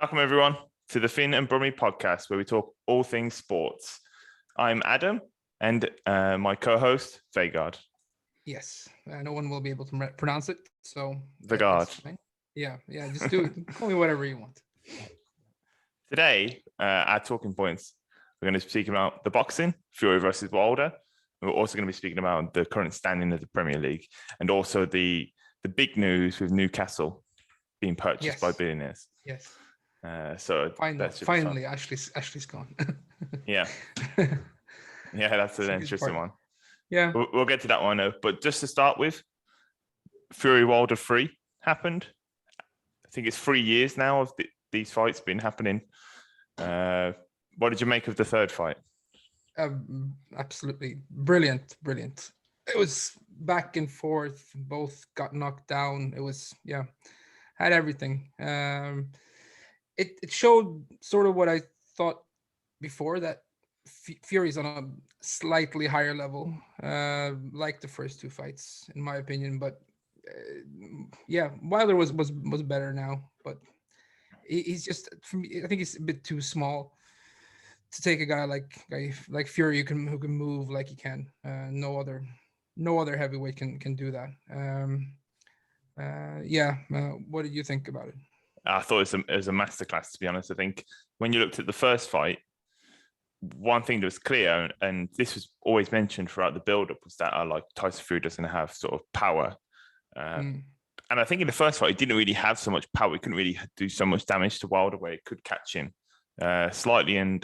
Welcome, everyone, to the Finn and Brummy Podcast, where we talk all things sports. I'm Adam, and my co-host, Vegard. Yes, no one will be able to pronounce it, so Vegard. it's fine. Yeah, just do it. Call me whatever you want. Today, our talking points, we're going to be speaking about the boxing, Fury versus Wilder. We're also going to be speaking about the current standing of the Premier League, and also the big news with Newcastle being purchased by billionaires. Yes. So finally, Ashley's gone. Yeah, that's an interesting one. Yeah, we'll get to that one. But just to start with, Fury Wilder 3 happened. I think it's 3 years now of these fights been happening. What did you make of the third fight? Absolutely brilliant. It was back and forth. Both got knocked down. It was had everything. It showed sort of what I thought before, that Fury's on a slightly higher level, like the first two fights, in my opinion. But Wilder was better now. But he's just, for me, I think he's a bit too small to take a guy like Fury who can move like he can. No other heavyweight can do that. What did you think about it? I thought it was a masterclass, to be honest. I think when you looked at the first fight, one thing that was clear, and this was always mentioned throughout the build-up, was that Tyson Fury doesn't have sort of power. And I think in the first fight, he didn't really have so much power. He couldn't really do so much damage to Wilder where it could catch him slightly and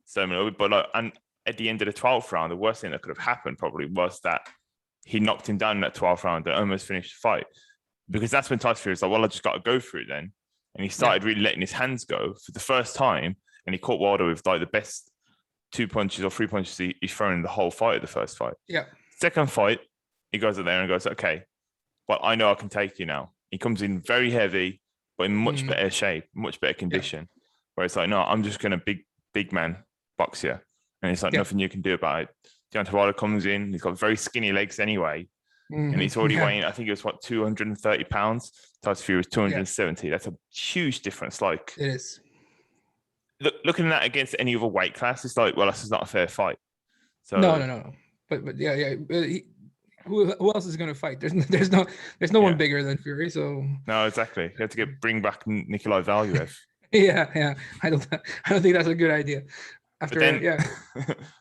so. But and at the end of the 12th round, the worst thing that could have happened probably was that he knocked him down in that 12th round and almost finished the fight. Because that's when Tyson Fury was like, well, I just got to go for it then. And he started really letting his hands go for the first time. And he caught Wilder with the best 2 punches or 3 punches he's thrown in the whole fight of the first fight. Yeah. Second fight, he goes up there and goes, okay, well, I know I can take you now. He comes in very heavy, but in much better shape, much better condition. Yeah. Where it's like, no, I'm just going to big man box you. And it's like nothing you can do about it. Deontay Wilder comes in. He's got very skinny legs anyway. And he's already weighing, I think it was 230 pounds. Tyson Fury was 270. Yeah. That's a huge difference. It is. Looking at that against any other weight class, it's like, well, this is not a fair fight. So no. But who else is going to fight? There's no one bigger than Fury. So no, exactly. You have to bring back Nikolai Valuev. yeah. I don't think that's a good idea. After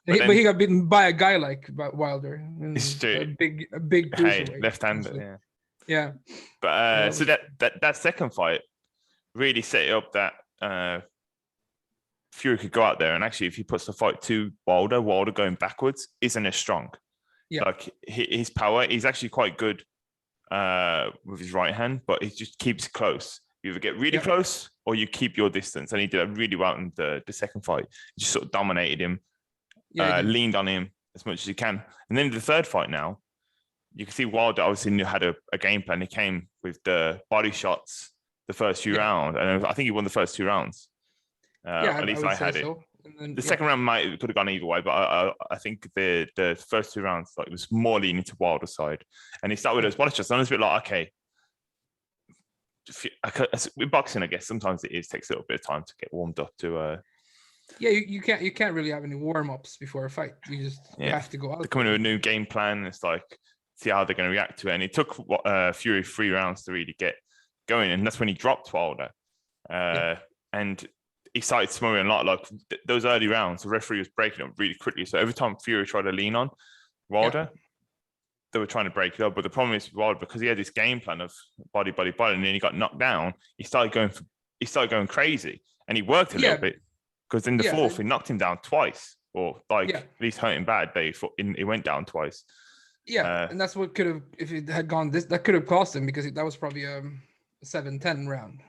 but he got beaten by a guy like Wilder. A big cruiserweight. Left-hander. Yeah. But so that second fight really set it up that Fury could go out there, and actually, if he puts the fight to Wilder going backwards isn't as strong. Yeah. His power, he's actually quite good with his right hand, but he just keeps it close. You either get really close or you keep your distance. And he did that really well in the second fight. He just sort of dominated him, leaned on him as much as he can. And then the third fight now, you can see Wilder obviously had a game plan. He came with the body shots the first few rounds. And I think he won the first 2 rounds. At least I had it. So. Then, the second round could have gone either way, but I think the first 2 rounds it was more leaning to Wilder's side. And he started with those body shots. And I was a bit like, okay, with boxing, I guess sometimes takes a little bit of time to get warmed up to. You can't really have any warm ups before a fight. You just have to go out. They're coming with a new game plan. It's like see how they're going to react to it. And it took Fury 3 rounds to really get going, and that's when he dropped Wilder. And he started smoking a lot. Those early rounds, the referee was breaking up really quickly. So every time Fury tried to lean on Wilder. They were trying to break it up, but the problem is Wilder, because he had this game plan of body, and then he got knocked down. He started going crazy, and he worked a little bit because in the fourth he knocked him down twice, or at least hurt him bad. He went down twice. Yeah, and that's what could have, if it had gone that could have cost him, because that was probably a 7-10 round.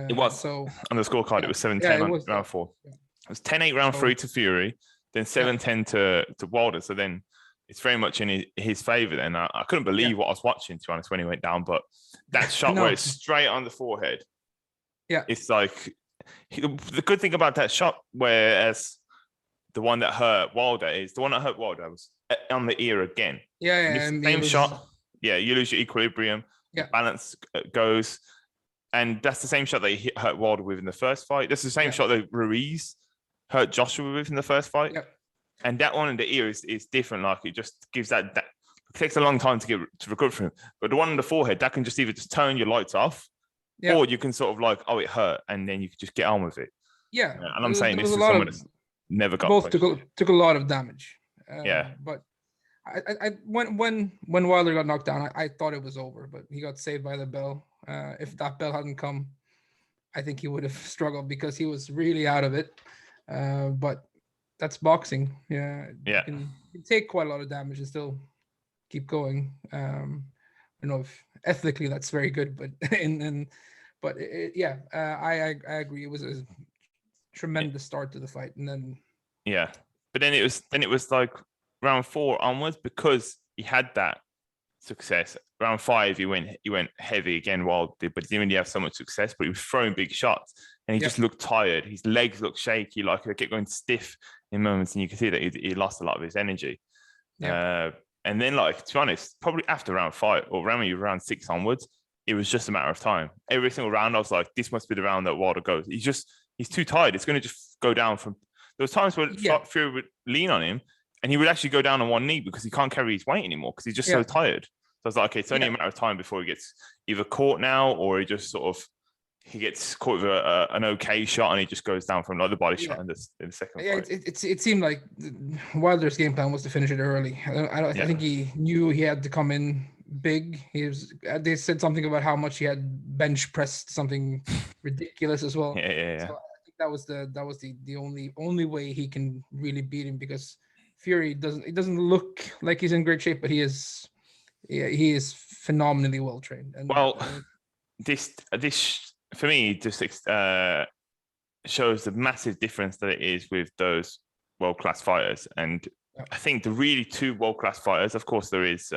It was so on the scorecard. It was 7-10 round 4. It was 10-8 round 3 to Fury, then 7-10 to Wilder. So then. It's very much in his favor. Then I couldn't believe what I was watching, to be honest, when he went down. But that shot where it's straight on the forehead, it's like the good thing about that shot. Whereas the one that hurt Wilder was on the ear again. Yeah. Same shot. Yeah, you lose your equilibrium. Yeah, balance goes, And that's the same shot that he hurt Wilder with in the first fight. That's the same shot that Ruiz hurt Joshua with in the first fight. Yep. And that one in the ear is different. Like it just gives that it takes a long time to recover from him. But the one in the forehead, that can just either just turn your lights off, or you can sort of like, oh, it hurt, and then you can just get on with it. Yeah. And I'm saying this is someone that's never got both took a lot of damage. Yeah. But I when Wilder got knocked down, I thought it was over, but he got saved by the bell. If that bell hadn't come, I think he would have struggled because he was really out of it. But that's boxing. Yeah. You can take quite a lot of damage and still keep going. I don't know if ethically that's very good, but I agree. It was a tremendous start to the fight, and then but then it was like round 4 onwards, because he had that success. Round 5, he went heavy again, Wilder, but he didn't really have so much success. But he was throwing big shots, and he just looked tired. His legs looked shaky, like they kept going stiff in moments, and you can see that he lost a lot of his energy. And then, like, to be honest, probably after round 5 or round 6 onwards, it was just a matter of time. Every single round, I was like, this must be the round that Wilder goes. He's too tired. It's going to just go down from. There was times where Fury would lean on him, and he would actually go down on one knee because he can't carry his weight anymore because he's just so tired. So I was like, okay, it's only a matter of time before he gets either caught now, or he just sort of he gets caught with an okay shot and he just goes down from another body shot in the second fight. It seemed like Wilder's game plan was to finish it early. I think he knew he had to come in big. They said something about how much he had bench pressed something ridiculous as well. So I think that was the only way he can really beat him, because Fury doesn't look like he's in great shape, but he is phenomenally well trained. And this for me just shows the massive difference that it is with those world-class fighters. And I think the really two world-class fighters, of course, there is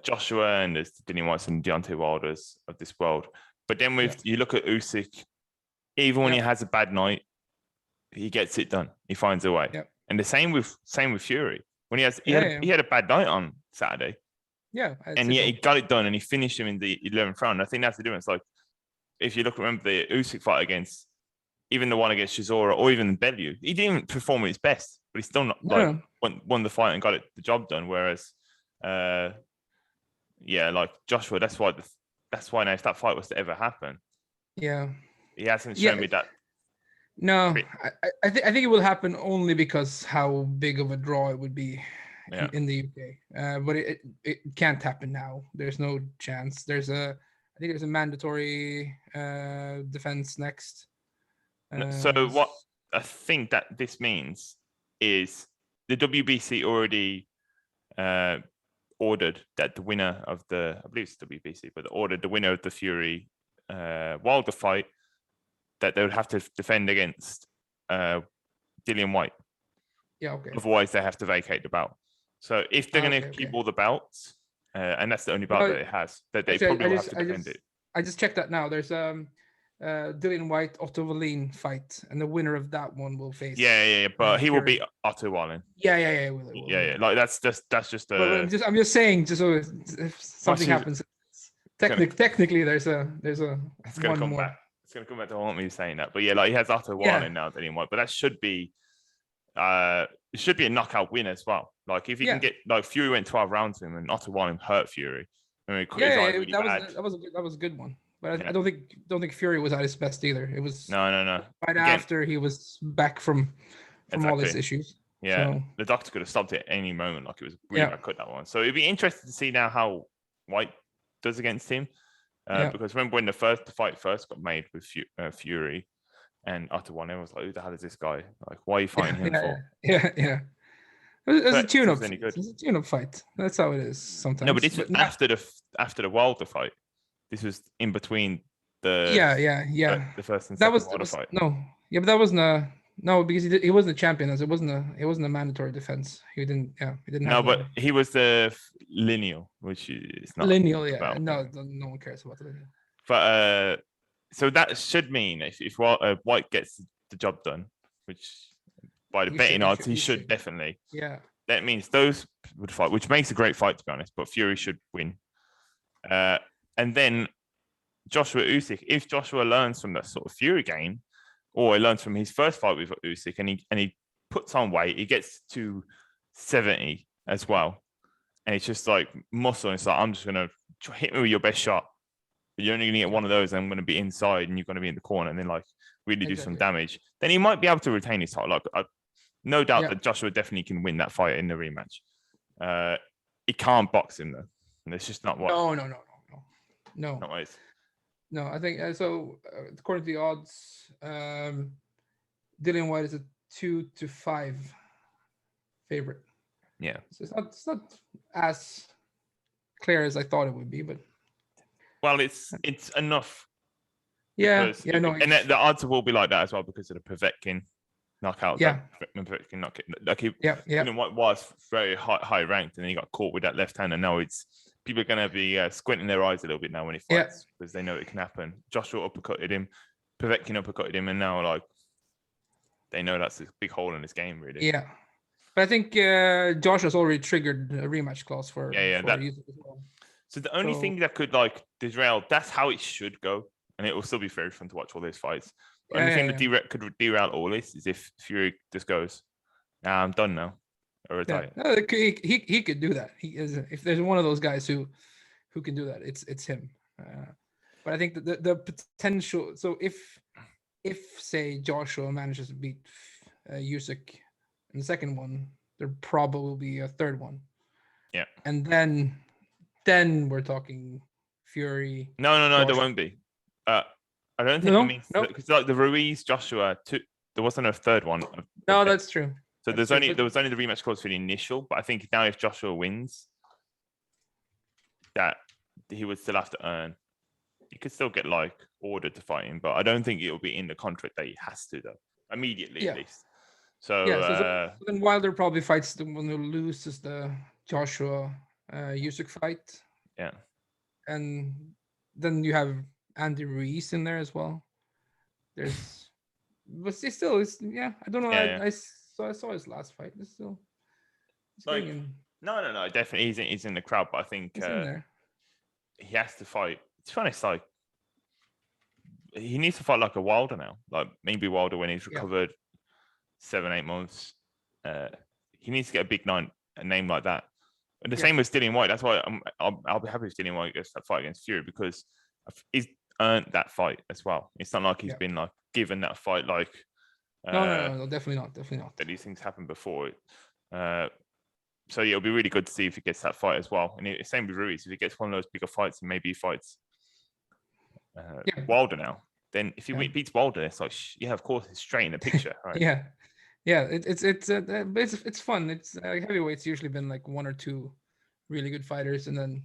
Joshua and there's Dillian Whyte and Deontay Wilders of this world. But then you look at Usyk, even when he has a bad night, he gets it done. He finds a way. Yep. And the same with Fury. When he had a bad night on Saturday. Yeah. And yet he got it done and he finished him in the 11th round. I think that's the difference. Like, if you remember the Usyk fight against, even the one against Chisora or even Bellew, he didn't perform at his best, but he still won the fight and got the job done. Whereas, like Joshua, that's why now if that fight was to ever happen, he hasn't shown me that. No, I think it will happen only because how big of a draw it would be in the UK. But it can't happen now. There's no chance. I think there's a mandatory defense next. So what I think that this means is the WBC already ordered that the winner of I believe it's WBC, but ordered the winner of the Fury Wilder fight that they would have to defend against Dillian Whyte. Yeah, okay. Otherwise, they have to vacate the belt. So if they're going to keep all the belts, and that's the only belt that it has, that they probably will have to defend it. I just checked that now. There's Dillian Whyte, Otto Wallin fight, and the winner of that one will face. Yeah. But he will beat Otto Wallin. Yeah. Like that's just a. I'm just saying, just so if something happens, technically there's a it's gonna come back. It's gonna come back to haunt me saying that, but like he has Otto Wallin now, Dillian Whyte, but that should be. It should be a knockout win as well. Like if you can get Fury went 12 rounds to him and Otto Wallin hurt Fury. That was a good one. But I don't think Fury was at his best either. It was no. Right after he was back from all his issues. Yeah, so. The doctor could have stopped it at any moment. Like it was really bad cut, that one. So it'd be interesting to see now how Whyte does against him. Because remember when the fight first got made with Fury and Otto Wallin, was like, who the hell is this guy? Like, why are you fighting him for? Yeah. It was a tune-up. It was a tune-up fight. That's how it is sometimes. No, but this was after the Wilder fight. This was in between the the first and second Wilder fight. No, but that wasn't because he wasn't a champion. It wasn't a mandatory defense. He didn't. No, but he was the lineal, which is not lineal. Yeah, no one cares about the lineal. But so that should mean if Whyte gets the job done, which by the betting odds he should definitely. Yeah. That means those would fight, which makes a great fight to be honest. But Fury should win. And then Joshua Usyk, if Joshua learns from that sort of Fury game, or he learns from his first fight with Usyk, and he puts on weight, he gets to 70 as well, and it's just like muscle. And it's like, I'm just gonna hit me with your best shot. But you're only gonna get one of those, and I'm gonna be inside, and you're gonna be in the corner, and then like really do some damage. Then he might be able to retain his title. Like, no doubt that Joshua definitely can win that fight in the rematch. He can't box him though. And it's just not what. No. Not what it's. No, I think so. According to the odds, Dillian White is a 2-5 favorite. Yeah, so it's not as clear as I thought it would be, but it's enough. Yeah, and the odds will be like that as well because of the Povetkin knockout. Povetkin knockout. Like Dillian White was very high ranked, and then he got caught with that left hand, and now people are going to be squinting their eyes a little bit now when he fights because they know it can happen. Joshua uppercutted him, Povetkin uppercutted him, and now like they know that's a big hole in his game, really. Yeah, but I think Joshua's already triggered a rematch clause for that. as well. So the only thing that could like derail, that's how it should go, and it will still be very fun to watch all those fights. The only thing that could derail all this is if Fury just goes, "Nah, I'm done now." Or retire. No, he could do that. He is, if there's one of those guys who can do that, it's him. But I think the potential. So if say Joshua manages to beat Usyk in the second one, there probably will be a third one. Yeah, and then we're talking Fury. No, there won't be. I don't think it means because like the Ruiz Joshua there wasn't a third one. No, that's true. So there was only the rematch clause for the initial, but I think now if Joshua wins, that he would still have to earn. He could still get like ordered to fight him, but I don't think it will be in the contract that he has to though immediately at least. So so then Wilder probably fights the one who loses the Joshua Usyk fight. Yeah, and then you have Andy Ruiz in there as well. But still, I don't know. I saw his last fight. It's still. Like, no. Definitely, he's in the crowd, but I think he has to fight. To be honest, like he needs to fight like a Wilder now. Like maybe Wilder when he's recovered 7-8 months. He needs to get a big name like that. And the same with Dillian White. That's why I'll be happy if Dillian White gets that fight against Fury because he's earned that fight as well. It's not like he's been like given that fight like. No, definitely not. That these things happen before. So it'll be really good to see if he gets that fight as well. And same with Ruiz. If he gets one of those bigger fights, and maybe he fights Wilder now. Then if he beats Wilder, it's like of course, it's straight in the picture, right? It's fun. It's heavyweight's usually been like one or two really good fighters, and then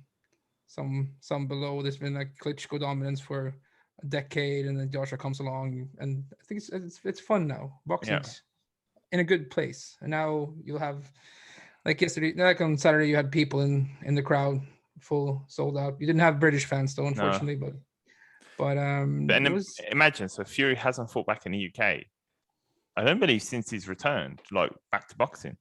some below. There's been like Klitschko dominance for a decade, and then Joshua comes along, and I think it's fun now. Boxing's in a good place, and now you'll have like yesterday, like on Saturday, you had people in the crowd, full sold out. You didn't have British fans though, unfortunately, but imagine so Fury hasn't fought back in the UK. I don't believe since he's returned, like back to boxing.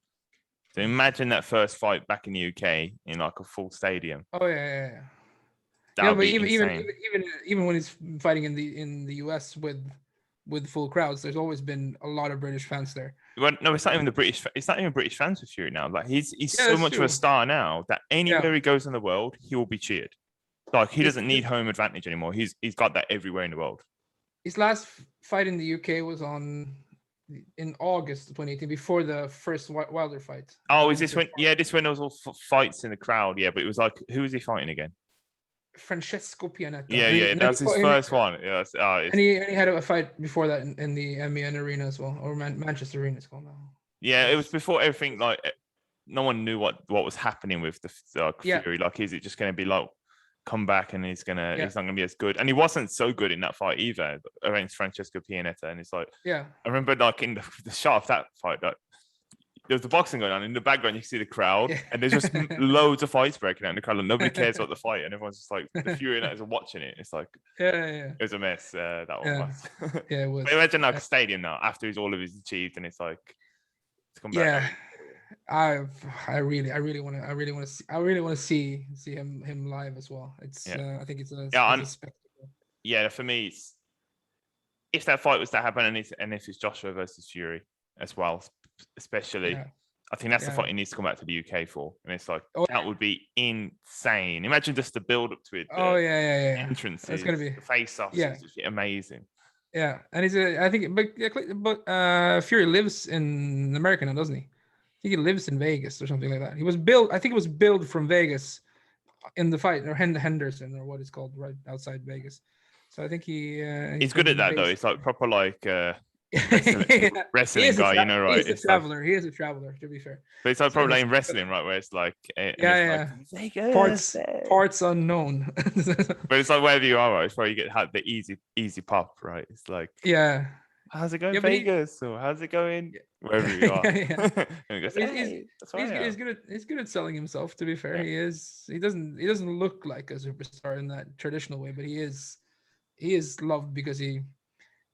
So imagine that first fight back in the UK in like a full stadium. Oh yeah. That would but be even when he's fighting in the US with full crowds, there's always been a lot of British fans there. Well, no, it's not even It's not even British fans with Fury now. Like he's so much of a star now that anywhere he goes in the world, he will be cheered. Like he doesn't need home advantage anymore. He's got that everywhere in the world. His last fight in the UK was in August 2018, before the first Wilder fight. Oh, is this when? Yeah, this when there was all fights in the crowd. Yeah, but it was like, who was he fighting again? Francesco Pianetta. Yeah, that's his first one. Yeah, and he had a fight before that in the MEN Arena as well, or Manchester Arena it's called now. Yeah, it was before everything. Like, no one knew what was happening with the Fury. Like, is it just going to be like come back and he's not going to be as good? And he wasn't so good in that fight either against Francesco Pianetta. And it's like, I remember like in the shot of that fight, like there's the boxing going on in the background. You can see the crowd, and there's just loads of fights breaking out in the crowd. Like, nobody cares about the fight, and everyone's just like the Fury and are watching it. It's like, it was a mess. That one was. It was. But imagine like a stadium now after all of his achieved, and it's like to come back. I really want to see him live as well. It's I think it's a spectacle. yeah, for me, if that fight was to happen, and if it's Joshua versus Fury as well, especially, Yeah. I think that's the Yeah. fight he needs to come back to the UK for. And it's like, Oh, that would be insane. Imagine just the build up to it. Oh yeah. Entrances, That's gonna be the face-offs, yeah. it's just amazing. Yeah, and I think, but Fury lives in America now, doesn't he? I think he lives in Vegas or something like that. I think it was billed from Vegas in the fight, or Henderson, or what it's called, right outside Vegas. So I think he's good at that though. It's like proper like wrestling guy, you know, right? He's a traveler. He is a traveler, to be fair. But it's like So probably in wrestling, right? Where it's like, Vegas, parts unknown. But it's like wherever you are, right? It's probably you get the easy pop, right? It's like, how's it going, Vegas? Or how's it going wherever you are? And he goes, he's good at selling himself, to be fair. Yeah. He doesn't look like a superstar in that traditional way, but he is loved because he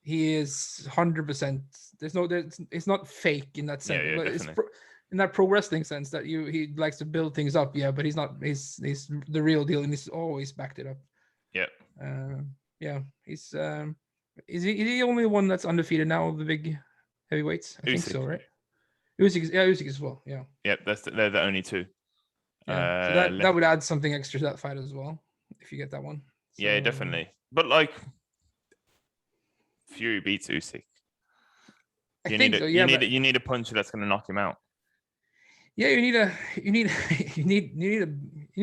is 100%. It's not fake in that sense. Yeah, but definitely. It's in that pro wrestling sense that he likes to build things up, but he's not. He's the real deal, and he's always backed it up. Yeah. He's is he the only one that's undefeated now of the big heavyweights? I think so, right? Usyk as well. Yeah. Yep, they're the only two. Yeah. So that would add something extra to that fight as well, if you get that one. So, yeah, definitely. But like, Fury beats Usyk. You need a puncher that's going to knock him out. Yeah, you need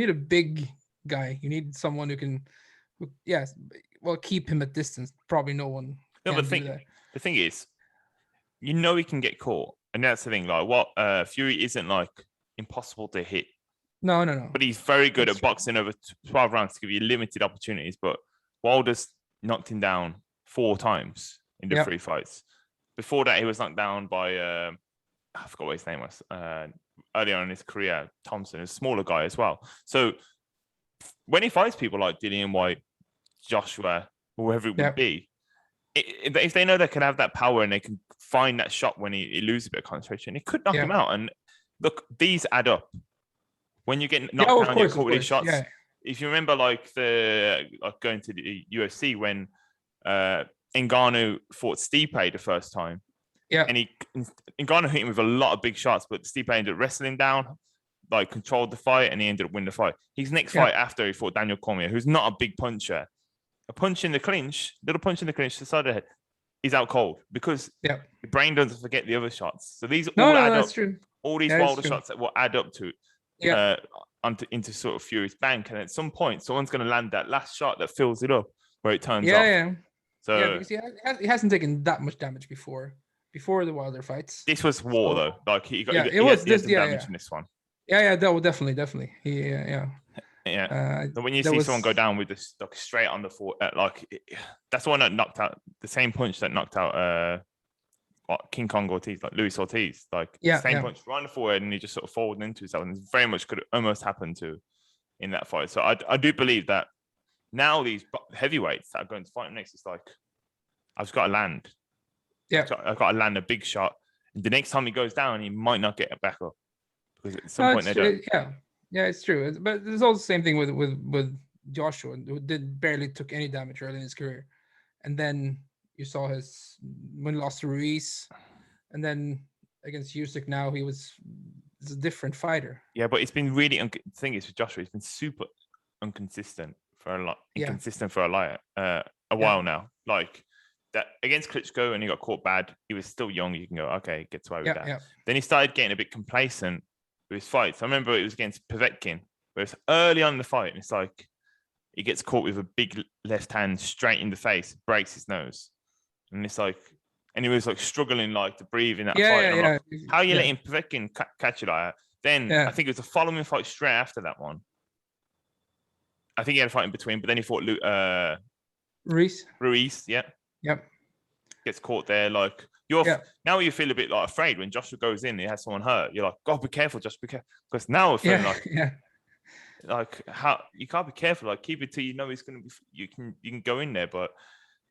a big guy. You need someone who can, keep him at distance. Probably no one. No, but the thing is, he can get caught, and that's the thing. Like, what Fury isn't like impossible to hit. No. But he's very good at boxing over 12 rounds to give you limited opportunities. But Wilder's knocked him down 4 times in the 3 fights. Before that, he was knocked down by I forgot what his name was. Earlier on in his career, Thompson, a smaller guy as well. So when he fights people like Dillian White, Joshua, whoever it would be, if they know they can have that power and they can find that shot when he loses a bit of concentration, it could knock him out. And look, these add up. When you get knocked down, you're caught with these shots. Yeah. If you remember, like going to the UFC when Ngannou fought Stipe the first time. Yeah. And Ngannou hit him with a lot of big shots, but Stipe ended up wrestling down, like controlled the fight, and he ended up winning the fight. His next fight after, he fought Daniel Cormier, who's not a big puncher. A punch in the clinch, little punch in the clinch to the side of the head, he's out cold because your brain doesn't forget the other shots. So these all add up. True. All these Wilder shots that will add up to into sort of Fury's bank, and at some point, someone's going to land that last shot that fills it up where it turns off. Yeah. So because he hasn't taken that much damage before the Wilder fights. This was war though. Like he got damage in this one. Yeah, that would definitely. Yeah. But when you see someone go down with this like straight on the foot, that's the one that knocked out the same punch that knocked out King Kong Ortiz, like Luis Ortiz, like same punch right on the forehead, and he just sort of folded into himself, and very much could almost happen in that fight. So I do believe that now these heavyweights that are going to fight him next, it's like I've just got to land. Yeah, I've got to land a big shot. And the next time he goes down, he might not get it back up because at some point they don't. Yeah, it's true. But there's also the same thing with Joshua, who barely took any damage early in his career, and then you saw when he lost to Ruiz, and then against Usyk now he's a different fighter. Yeah, but it's been really the thing is with Joshua, he's been super inconsistent for a while now. Like that against Klitschko, and he got caught bad. He was still young. You can go, okay, gets away with that. Yeah. Then he started getting a bit complacent with his fights. I remember it was against Povetkin, where it's early on in the fight, and it's like he gets caught with a big left hand straight in the face, breaks his nose, and it's like, and he was like struggling like to breathe in that fight. Like, how are you letting Povetkin catch it like that? Then I think it was the following fight straight after that one. I think he had a fight in between, but then he fought Ruiz, yeah. Yep. Gets caught there. Like now you feel a bit like afraid when Joshua goes in, he has someone hurt. You're like, God, be careful, just be careful. Because now I feel like how you can't be careful. Like keep it till you know he's gonna be. You can go in there, but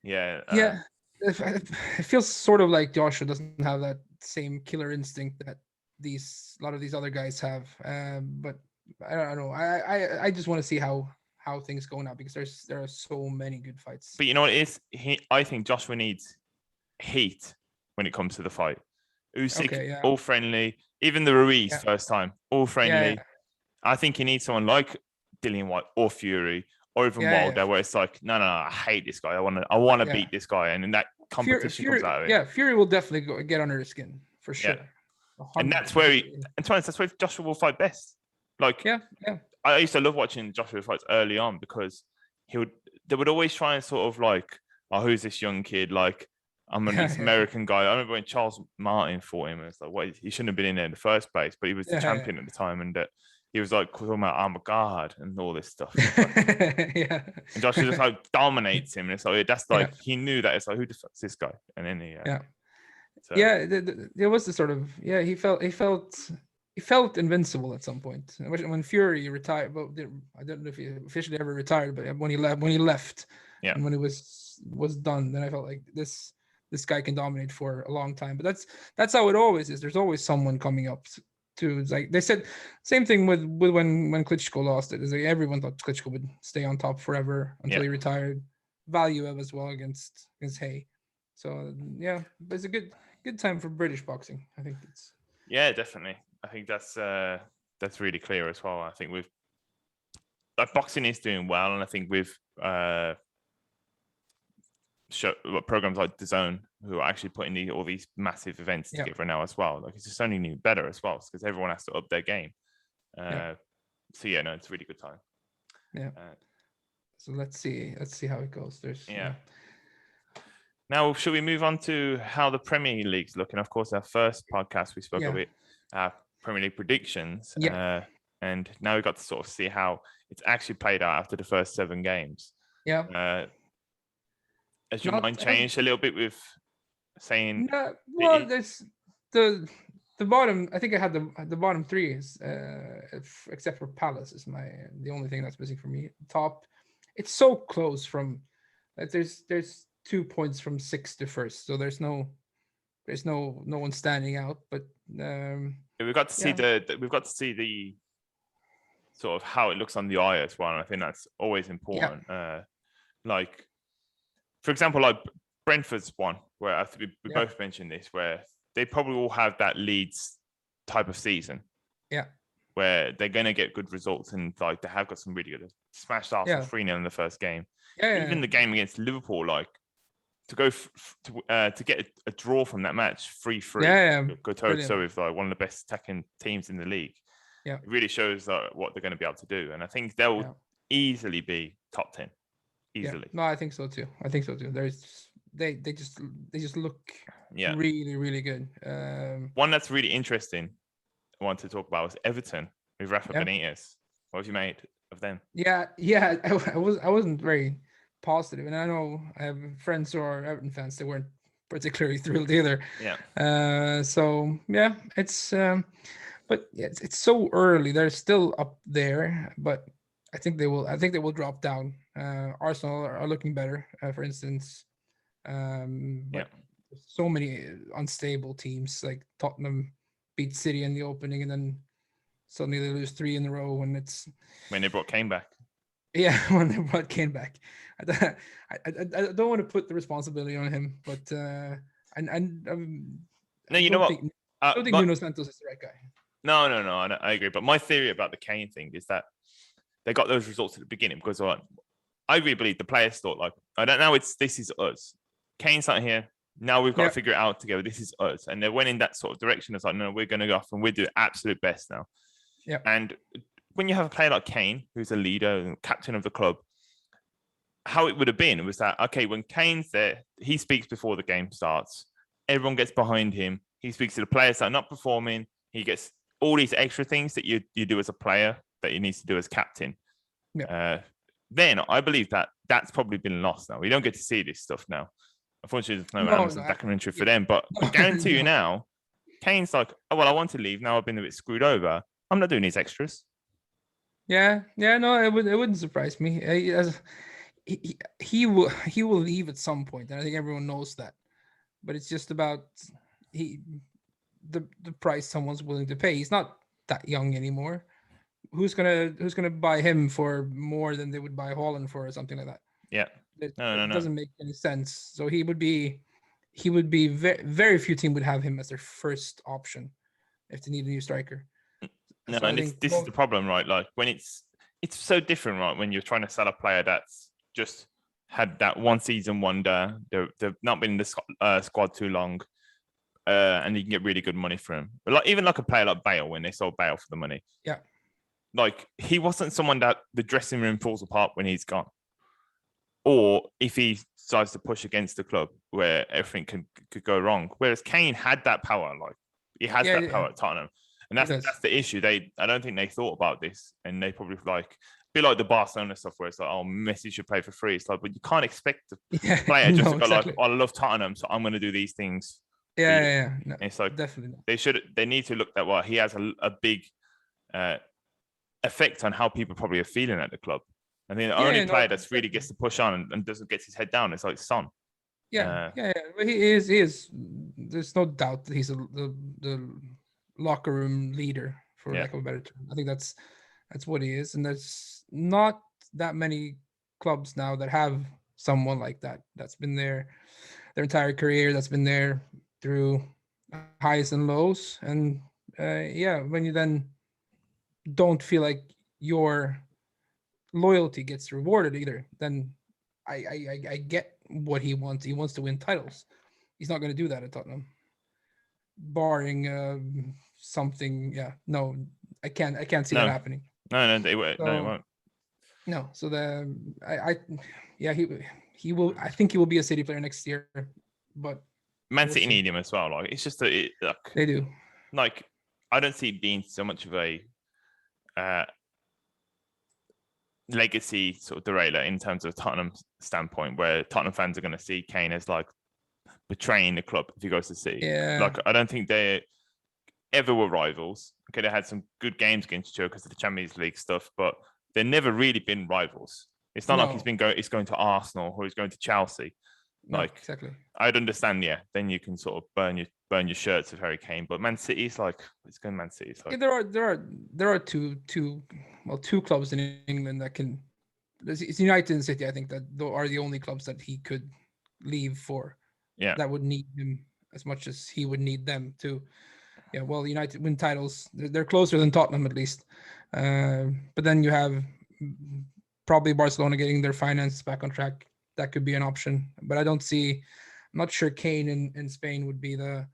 it feels sort of like Joshua doesn't have that same killer instinct that a lot of these other guys have. But I don't know. I just want to see how how things go now, because there are so many good fights. But you know what it is? I think Joshua needs heat when it comes to the fight. Usyk, all friendly. Even the Ruiz first time, all friendly. Yeah. I think he needs someone like Dillian White or Fury or even Wilder, where it's like, no, I hate this guy. I want to beat this guy, and then that competition comes out of it. Yeah, Fury will definitely get under the skin for sure. Yeah. And that's where that's where Joshua will fight best. Like, I used to love watching Joshua fights early on, because they would always try and sort of like, oh, who's this young kid? Like, I'm this American guy. I remember when Charles Martin fought him, and it's like, wait, he shouldn't have been in there in the first place, but he was the champion at the time, and he was like talking about I'm a god and all this stuff. And Joshua just like dominates him, and it's like that's like he knew that. It's like, who the fuck's this guy? And then there was the sort of he felt invincible at some point when Fury retired. But I don't know if he officially ever retired, but when he left, and when it was done, then I felt like this guy can dominate for a long time. But that's how it always is. There's always someone coming up to, like they said, same thing with when Klitschko lost it. Is like everyone thought Klitschko would stay on top forever until he retired. Valuev as well against Hay. So but it's a good time for British boxing. I think it's definitely. I think that's really clear as well. I think boxing is doing well, and I think with programs like DAZN, who are actually putting all these massive events together now as well. Like, it's just only new better as well, because everyone has to up their game. So it's a really good time. So let's see how it goes. Now, should we move on to how the Premier League's looking? Of course, our first podcast we spoke about our Premier League predictions, and now we've got to sort of see how it's actually played out after the first 7 games. Has your mind changed a little bit with saying? Well, there's the bottom. I think I had the bottom 3 is except for Palace is the only thing that's missing for me. Top, it's so close from. There's 2 points from 6th to 1st, so there's no one standing out. But we've got to see the sort of how it looks on the eye as well. And I think that's always important. Like, for example, like Brentford's one, where I think we both mentioned this, where they probably all have that Leeds type of season. Where they're going to get good results, and like they have got some really good. Smashed Arsenal 3-0 in the first game. Even the game against Liverpool, like to go to get a draw from that match 3-3. Go toe-to-toe with like one of the best attacking teams in the league. It really shows what they're going to be able to do, and I think they'll easily be top 10. Easily. No, I think so too. They just look really, really good. One that's really interesting I want to talk about was Everton with Rafa Benitez. What have you made of them? I wasn't very positive, and I know I have friends who are Everton fans. They weren't particularly thrilled either. But it's so early. They're still up there, but I think they will drop down. Arsenal are looking better, for instance. But so many unstable teams, like Tottenham beat City in the opening, and then suddenly they lose 3 in a row when they brought Kane back. When they brought Kane back. I don't want to put the responsibility on him, but I don't think Nuno Santos is the right guy. No, I agree. But my theory about the Kane thing is that they got those results at the beginning because I really believe the players thought, like, I don't know, this is us. Kane's not here. Now we've got to figure it out together. This is us. And they went in that sort of direction. It's like, no, we're going to go off and we'll do absolute best now. And when you have a player like Kane, who's a leader and captain of the club, how it would have been was that, okay, when Kane's there, he speaks before the game starts. Everyone gets behind him. He speaks to the players that are not performing. He gets all these extra things that you do as a player that he needs to do as captain. Then I believe that's probably been lost now. We don't get to see this stuff now. Unfortunately, there's no Amazon documentary for them. But I guarantee you now, Kane's like, oh, well, I want to leave. Now I've been a bit screwed over. I'm not doing these extras. No, it wouldn't surprise me. He will leave at some point, and I think everyone knows that. But it's just about the price someone's willing to pay. He's not that young anymore. who's gonna buy him for more than they would buy Haaland for, or something like that? Yeah. It No. doesn't make any sense. So he would be very few team would have him as their first option if they need a new striker. No, So I and think this is the problem, right? Like when it's so different, right? When you're trying to sell a player that's just had that one season wonder, they've not been in the squad too long, and you can get really good money for him. But like even like a player like Bale, when they sold Bale for the money, yeah, like he wasn't someone that the dressing room falls apart when he's gone, or if he decides to push against the club where everything could go wrong. Whereas Kane had that power, like he has yeah, that power at Tottenham. And that's the issue. I don't think they thought about this, and they probably like be like the Barcelona stuff where it's like, oh, Messi should play for free. It's like, but you can't expect the player just to go like, oh, I love Tottenham, so I'm going to do these things. Yeah. No, it's like definitely not. They need to look that well. He has a big effect on how people probably are feeling at the club. I think the only player that's really gets to push on and doesn't get his head down is like Son. Yeah. But he is. There's no doubt that he's the locker room leader, for lack of a better term. I think that's what he is, and there's not that many clubs now that have someone like that that's been there their entire career, that's been there through highs and lows, and when you then don't feel like your loyalty gets rewarded either, then I get what he wants. He wants to win titles. He's not going to do that at Tottenham, barring something. Yeah, no, I can't see that happening. No, they won't. No, so he will. I think he will be a City player next year, but Man City need him as well. Like it's just they do. Like I don't see being so much of a legacy sort of derailer in terms of Tottenham standpoint, where Tottenham fans are going to see Kane as like betraying the club if he goes to City. Yeah. Like I don't think they ever were rivals. Okay, they had some good games against each other because of the Champions League stuff, but they've never really been rivals. It's not like he's going to Arsenal or he's going to Chelsea. Like exactly. I'd understand, then you can sort of burn your shirts of Harry Kane. But Man City's like it's going Man City. Like, there are two clubs in England that can. It's United and City. I think that are the only clubs that he could leave for. Yeah. That would need him as much as he would need them to. Yeah. Well, United win titles. They're closer than Tottenham at least. But then you have probably Barcelona getting their finances back on track. That could be an option, but I'm not sure Kane in Spain would be the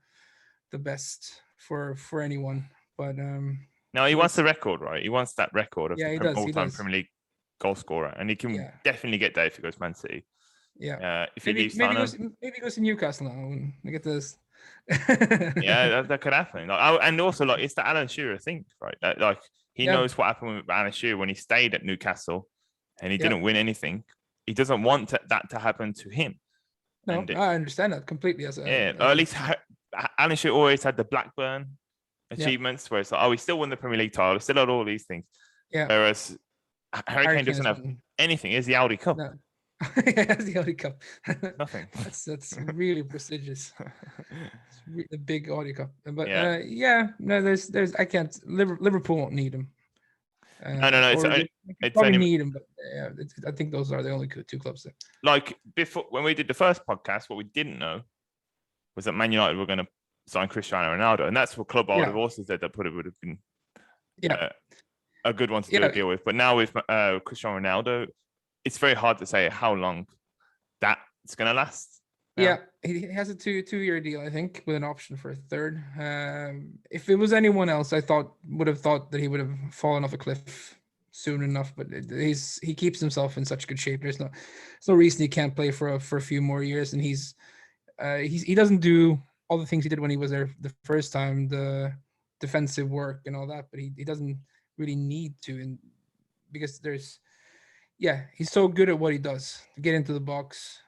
best for anyone. But no, he wants the record, right? He wants that record of the all-time Premier League goal scorer, and he can definitely get that if he goes Man City. Yeah. If he leaves, maybe goes to Newcastle now. Look at this. that could happen. And also, like it's the Alan Shearer thing, right? Like he knows what happened with Alan Shearer when he stayed at Newcastle, and he didn't win anything. He doesn't want that to happen to him. No, I understand that completely. Or at least Alan Shearer always had the Blackburn achievements, where it's like, he still won the Premier League title, still had all these things. Yeah. Whereas Harry Kane doesn't have anything. Here's the Audi Cup. No. It's the Audi Cup. Nothing. That's really prestigious. It's the big Audi Cup. But there's I can't. Liverpool won't need him. No. It's probably need him, but I think those are the only two clubs there. Like before, when we did the first podcast, what we didn't know was that Man United were going to sign Cristiano Ronaldo, and that's what club I would have also said that would have been a good one to do a deal with. But now with Cristiano Ronaldo, it's very hard to say how long that's going to last. Yeah, he has a two-year deal, I think, with an option for a third. If it was anyone else, I would have thought that he would have fallen off a cliff soon enough. But he keeps himself in such good shape. There's no reason he can't play for a few more years. And he doesn't do all the things he did when he was there the first time, the defensive work and all that. But he doesn't really need to, because he's so good at what he does to get into the box.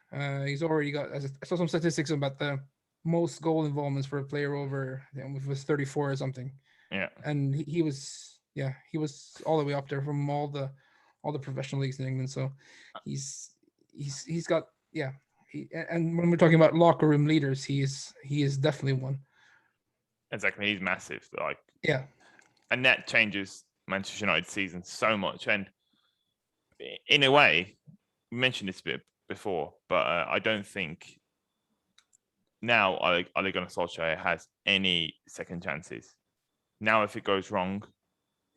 He's already got. I saw some statistics about the most goal involvements for a player over. It was 34 or something. Yeah, and he was all the way up there from all the professional leagues in England. So he's got and when we're talking about locker room leaders, he is definitely one. Exactly, he's massive. Yeah, and that changes Manchester United season so much. And in a way, we mentioned this a bit before, but I don't think now Ole Gunnar Solskjaer has any second chances. Now, if it goes wrong,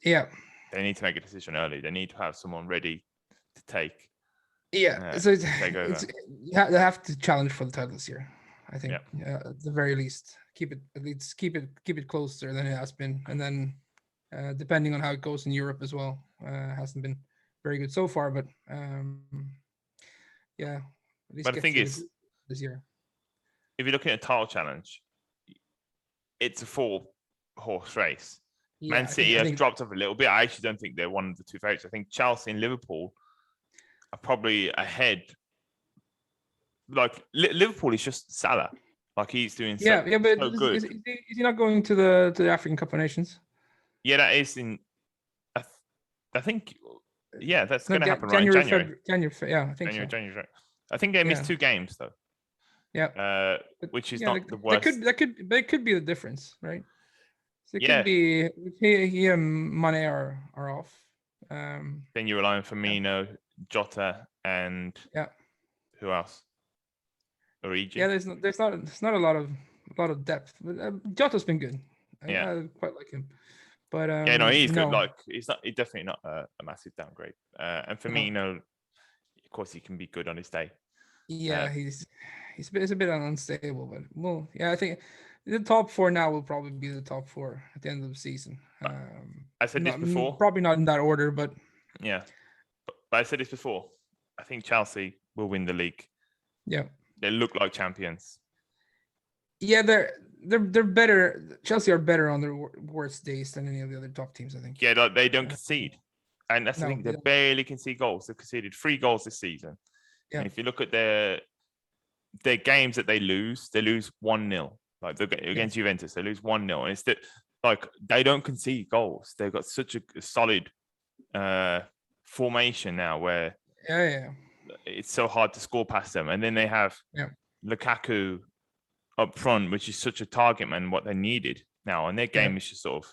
Yeah. they need to make a decision early. They need to have someone ready to take. Yeah. So take over. they have to challenge for the title this year. I think at the very least, keep it closer than it has been, and then depending on how it goes in Europe as well, hasn't been very good so far. But yeah, at least but the thing is, this year, if you're looking at a title challenge, it's a 4-horse race. Yeah, Man City have dropped off a little bit. I actually don't think they're one of the two favorites. I think Chelsea and Liverpool are probably ahead. Like Liverpool is just Salah. Like he's doing but so good. Is he not going to the African Cup of Nations? Yeah, that is in. I think. Yeah, that's going to happen January. Yeah, I think January. I think they missed 2 games though. Yeah. Which is not the worst. That could be the difference, right? So it could be he and Mane are off. Then you're relying on Firmino, Jota, and who else? Origi. Yeah, there's not a lot of depth. But, Jota's been good. I quite like him. But he's good. Like he's definitely not a massive downgrade. And Firmino, of course, he can be good on his day. Yeah, he's a bit unstable, but I think the top 4 now will probably be the top 4 at the end of the season. I said this before. Probably not in that order, but yeah. But I said this before. I think Chelsea will win the league. Yeah, they look like champions. Yeah, they're better. Chelsea are better on their worst days than any of the other top teams, I think. Yeah, they don't concede, and that's the thing. They barely concede goals. They've conceded 3 goals this season. Yeah. And if you look at their games that they lose 1-0. Like against Juventus, they lose 1-0, and it's that like they don't concede goals. They've got such a solid formation now where it's so hard to score past them. And then they have Lukaku up front, which is such a target man, what they needed now. And their game is just sort of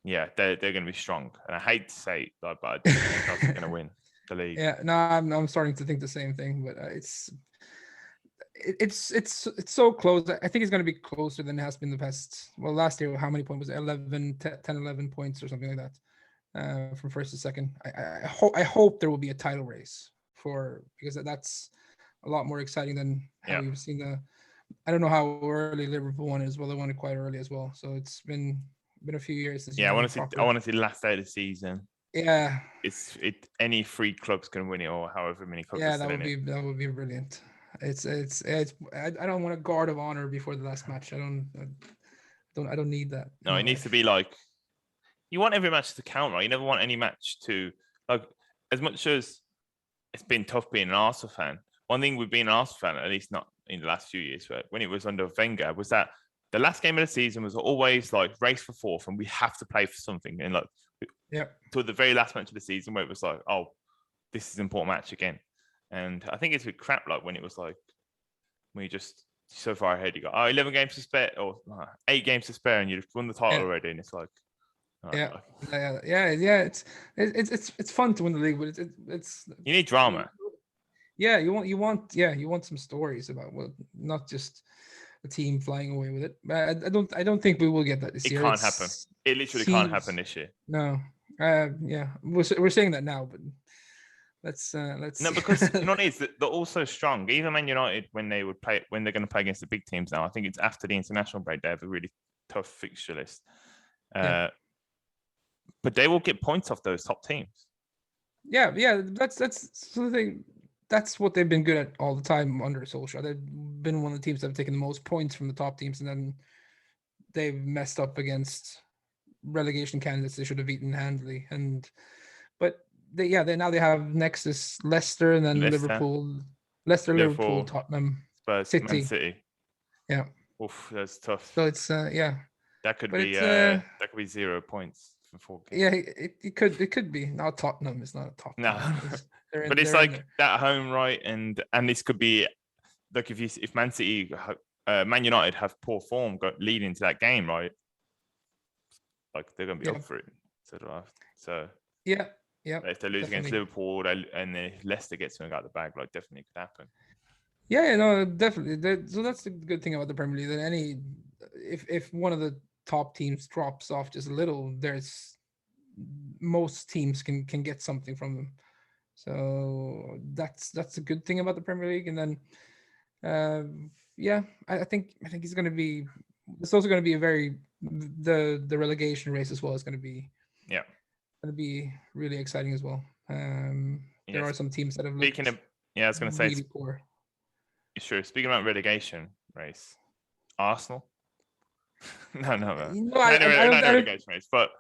they're going to be strong. And I hate to say it, but I think Chelsea are going to win the league. Yeah, no, I'm starting to think the same thing, but it's so close. I think it's going to be closer than it has been the past. Well, last year, how many points was it? 11 points or something like that from first to second. I hope there will be a title race because that's a lot more exciting than how we've seen I don't know how early Liverpool won it as well. They won it quite early as well. So it's been a few years since. Yeah, I want to see the last day of the season. Yeah, any 3 clubs can win it, or however many clubs. Yeah, that would be brilliant. It's I don't want a guard of honor before the last match. I don't need that. No, it needs to be like you want every match to count, right? You never want any match to like as much as it's been tough being an Arsenal fan. One thing with being an Arsenal fan, at least not in the last few years, but when it was under Wenger, was that the last game of the season was always like race for 4th, and we have to play for something. And like to the very last match of the season where it was like, oh, this is an important match again. And I think it's a bit crap, like when it was like, when you just so far ahead, you got 11 games to spare, or 8 games to spare, and you've won the title already. And it's like, it's fun to win the league, but it's you need drama. Yeah, you want some stories about not just a team flying away with it. But I don't think we will get that this year. It can't happen. It literally can't happen this year. No. We're saying that now, but let's no, because you know what it is, they're also strong. Even Man United, when they're going to play against the big teams now, I think it's after the international break, they have a really tough fixture list. But they will get points off those top teams. Yeah, that's something. That's what they've been good at all the time under Solskjaer. They've been one of the teams that have taken the most points from the top teams, and then they've messed up against relegation candidates they should have beaten handily. But they have next is Leicester, and then Liverpool, Tottenham, Spurs, City. Man City. Yeah. Oof, that's tough. So it's That could be 0 points for 4 games. Yeah, it could be. Now Tottenham is not a top. No. But it's like that home, right? And this could be like if Man City, Man United have poor form leading to that game, right? Like they're going to be up for it. So So Yeah, if they lose against definitely. Liverpool and then Leicester gets something out of the bag, like definitely could happen. Yeah, no, definitely. So that's the good thing about the Premier League. That if one of the top teams drops off just a little, there's most teams can get something from them. So that's a good thing about the Premier League. And then, yeah, I think it's going to be. It's also going to be a very the relegation race as well is Yeah. going to be really exciting as well. There Yes. are some teams that have Speaking looked of, I was going to say, really poor. sure. Speaking about relegation race, Arsenal. no, No, not I don't. relegation race, but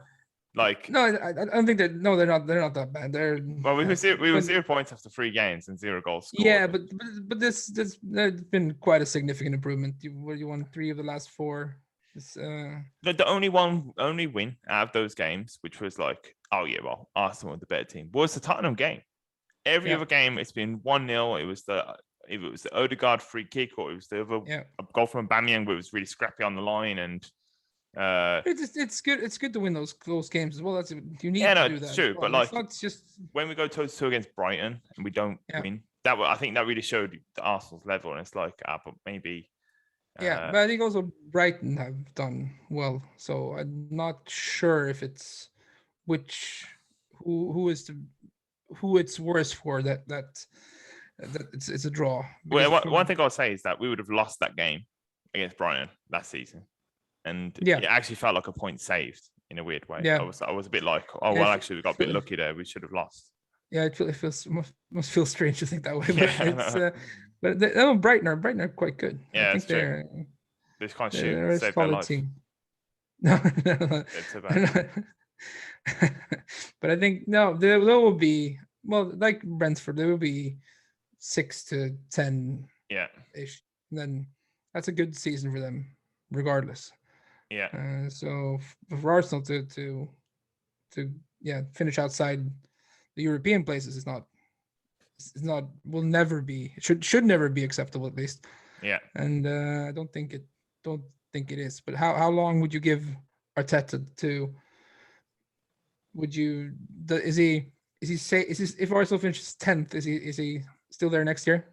like, No, I don't think that. No, they're not. They're not that bad. They're well, we were when 0 points after 3 games and 0 goals scored. yeah, but this there's been quite a significant improvement. You won 3 of the last 4. This, The only win out of those games, which was like, oh yeah, well, Arsenal were the better team, was the Tottenham game. Every other game, it's been 1-0. It was the Odegaard free kick, or it was the other goal from Aubameyang, where it was really scrappy on the line. And it's good. It's good to win those close games as well. That's you need to do that. it's true. Well. But like, it's not just when we go toe-to-toe against Brighton and we don't win, I think that really showed the Arsenal's level. And it's like, but maybe. But I think also Brighton have done well. So I'm not sure if it's who it's worse for that it's a draw. Well, one thing I'll say is that we would have lost that game against Brighton last season, and it actually felt like a point saved in a weird way. Yeah. I was a bit like, oh well, actually we got a bit lucky there. We should have lost. Yeah, it must feel strange to think that way, but it's Brighton are quite good. Yeah, I think they can't shoot. They're a Save their solid life. team. No. It's about. But I think there will be like Brentford. There will be 6 to 10 ish. And then that's a good season for them, regardless. Yeah. So for Arsenal to finish outside the European places is not will never be should never be acceptable, at least. Yeah. And I don't think it is. But how long would you give Arteta to? Would you? If Arsenal finishes 10th, is he still there next year?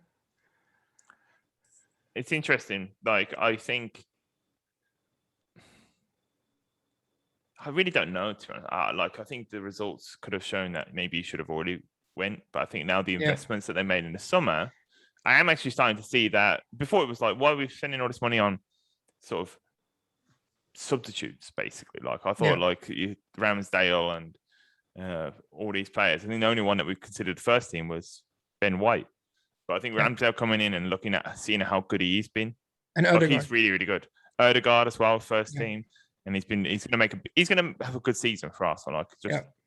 It's interesting. Like, I think I really don't know. To be honest. I think the results could have shown that maybe he should have already went. But I think now the investments that they made in the summer, I am actually starting to see that. Before it was like, why are we spending all this money on sort of substitutes, basically? Like, I thought like Ramsdale and all these players. I think the only one that we considered the first team was Ben White. But I think Ramsdale coming in and looking at seeing how good he's been, and Odegaard. He's really, really good. Odegaard as well, first team, and he's going to have a good season for us. Like,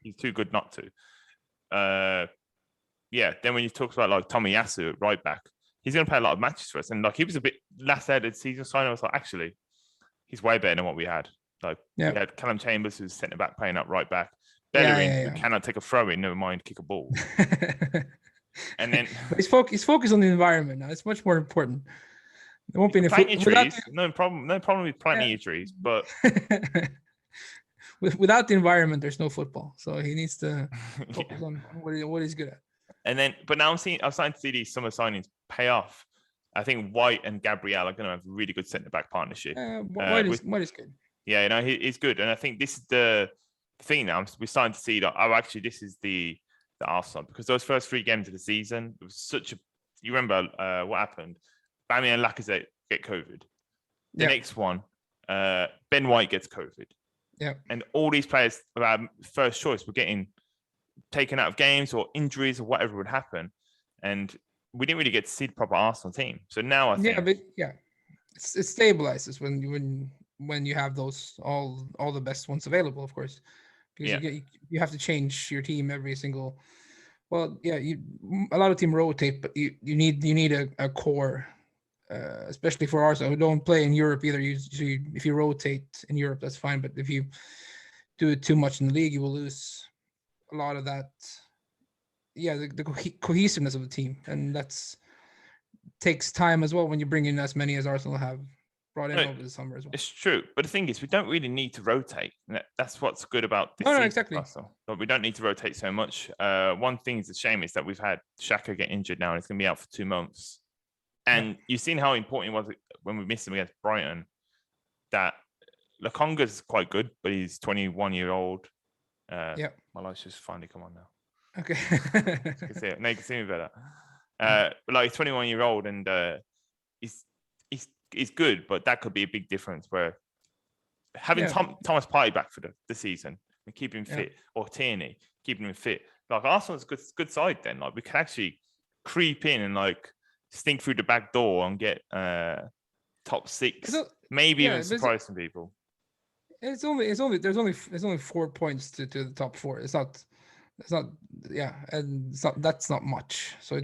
he's too good not to. Then when you talk about like Tommy Yasu at right back, he's going to play a lot of matches for us. And like, he was a bit last out of the season signing. I was like, actually, he's way better than what we had. Like, we had Callum Chambers, who's centre back, playing up right back. Bellerin, who cannot take a throw in, never mind kick a ball. And then he's focused on the environment now. It's much more important. There won't be any trees. No problem with planting trees, but without the environment, there's no football. So he needs to focus on what he's good at. And then, but now I'm starting to see these summer signings pay off. I think White and Gabriel are going to have a really good centre back partnership. White is good. Yeah, he's good, and I think this is the thing now. We're starting to see that. Oh, actually, this is the Arsenal, because those first 3 games of the season, it was such a. You remember what happened? Bammy and Lacazette get COVID. The next one, Ben White gets COVID. Yeah, and all these players, first choice, were getting taken out of games or injuries or whatever would happen, and we didn't really get to see the proper Arsenal team. So now I think, it stabilizes when you have those all the best ones available, of course, because you have to change your team every single. Well, a lot of teams rotate, but you need a core, especially for Arsenal who don't play in Europe either. If you rotate in Europe, that's fine, but if you do it too much in the league, you will lose a lot of that. The cohesiveness of the team, and that's takes time as well when you bring in as many as Arsenal have. brought in No, over the summer as well. it's true. But the thing is, we don't really need to rotate. That's what's good about this No, season. exactly. Russell. But we don't need to rotate so much. One thing is a shame is that we've had Shaka get injured now and it's going to be out for 2 months. And you've seen how important it was when we missed him against Brighton, that Lokonga's quite good, but he's 21-year-old. My light's just finally come on now. Okay. You can see it. No, you can see me better. But like 21-year-old, and he's good, but that could be a big difference. Where having Thomas Partey back for the season and keeping him fit, or Tierney keeping him fit, like Arsenal's a good side. Then like we can actually creep in and like stink through the back door and get top 6, maybe even surprise some people. There's only 4 points to the top 4. It's not, and that's not much. So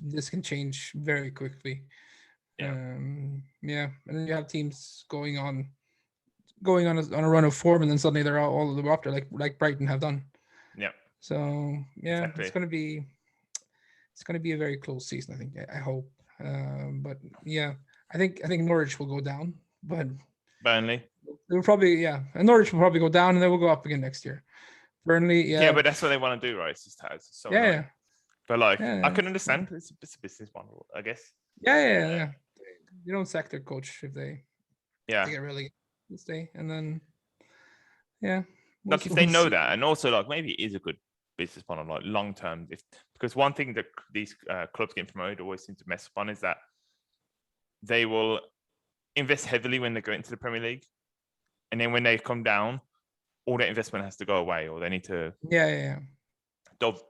this can change very quickly. And then you have teams going on a run of form, and then suddenly they're all the way up there, like Brighton have done. Yeah. So exactly. It's gonna be a very close season, I think. I hope. But I think Norwich will go down, but Burnley. They'll probably and Norwich will probably go down, and they will go up again next year. Burnley, yeah, but that's what they want to do, right? It's just so annoying. But like, I can understand. It's a business model, I guess. Yeah. You don't sack their coach if they get really stay, and then Look, if they know that, and also like maybe it is a good business model, like long term. Because one thing that these clubs getting promoted always seem to mess up on is that they will invest heavily when they go into the Premier League, and then when they come down, all that investment has to go away, or they need to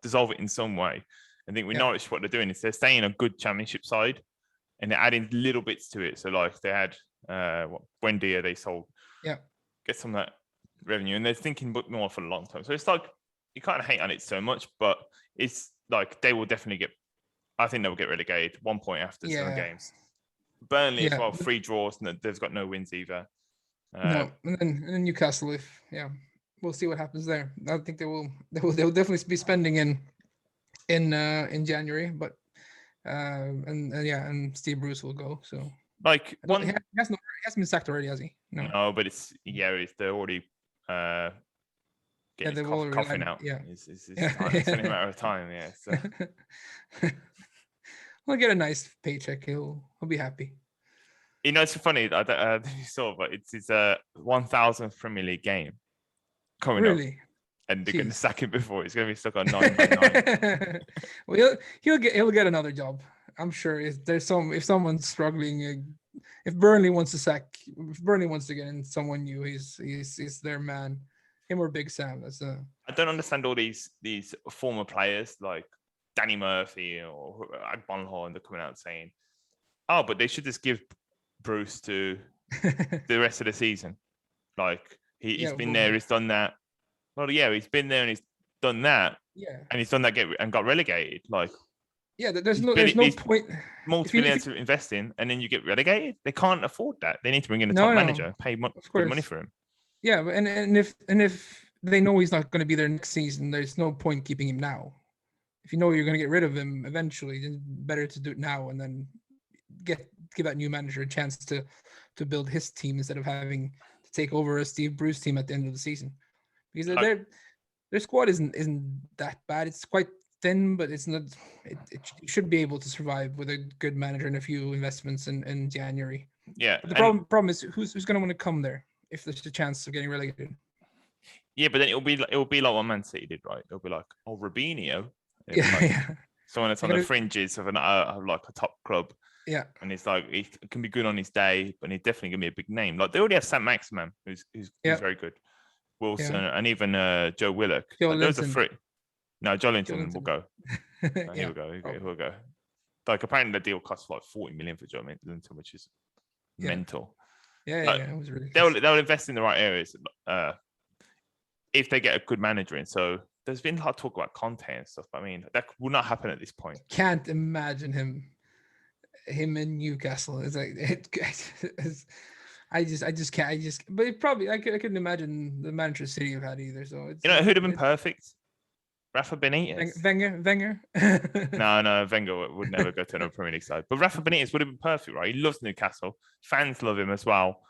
dissolve it in some way. I think we Norwich, what they're doing is they're staying a good Championship side, and they're adding little bits to it. So like they had Buendia, they sold, get some of that revenue, and they're thinking more for the long term. So it's like you can't hate on it so much, but it's like they will definitely I think they will get relegated 1 point after 7 games. Burnley as well, 3 draws, and they've got no wins either. No, and then Newcastle. We'll see what happens there. I think they will definitely be spending in January, but and Steve Bruce will go. So like he hasn't been sacked already, has he? No, but they're already getting his coughing out. Yeah, it's only a matter of time. Yeah, so. We'll get a nice paycheck. He'll be happy. You know, it's funny. I saw, but it's his 1,000th Premier League game coming up, and they're going to sack him before. He's going to be stuck on 999. Well, he'll get another job. I'm sure. If someone's struggling, if Burnley wants to get in someone new, he's their man. Him or Big Sam. I don't understand all these former players like Danny Murphy or Agbonlahor, and they're coming out saying, "Oh, but they should just give Bruce to the rest of the season. Like he's been there, he's done that. Well, he's been there and he's done that. Yeah, and he's done that and got relegated. Like, there's no point. Multi-millions to invest in, and then you get relegated. They can't afford that. They need to bring in a top manager, pay good money for him. Yeah, and if they know he's not going to be there next season, there's no point keeping him now. If you know you're going to get rid of him eventually, then better to do it now and then give that new manager a chance to build his team instead of having to take over a Steve Bruce team at the end of the season. Because their squad isn't that bad. It's quite thin, but it's not. It should be able to survive with a good manager and a few investments in January. Yeah. But the problem is who's going to want to come there if there's a chance of getting relegated. Yeah, but then it'll be like what Man City did, right? It'll be like, Robinho. Someone that's on the fringes of like a top club. Yeah. And it's like he can be good on his day, but he's definitely gonna be a big name. Like they already have Sam Maximan, who's very good. Wilson and even Joe Willock. Those are 3. No, Joe Linton will go. He will go. Like apparently the deal costs like 40 million for Joe Linton, which is mental. Yeah, it was really. They'll invest in the right areas if they get a good manager in. So there's been a lot of talk about Conte and stuff. But I mean, that will not happen at this point. Can't imagine him in Newcastle. It's like I just can't. But it probably I couldn't imagine the manager City have had either. So who'd have been perfect? Rafa Benitez. Wenger. No, Wenger would never go to another Premier League side. But Rafa Benitez would have been perfect, right? He loves Newcastle. Fans love him as well.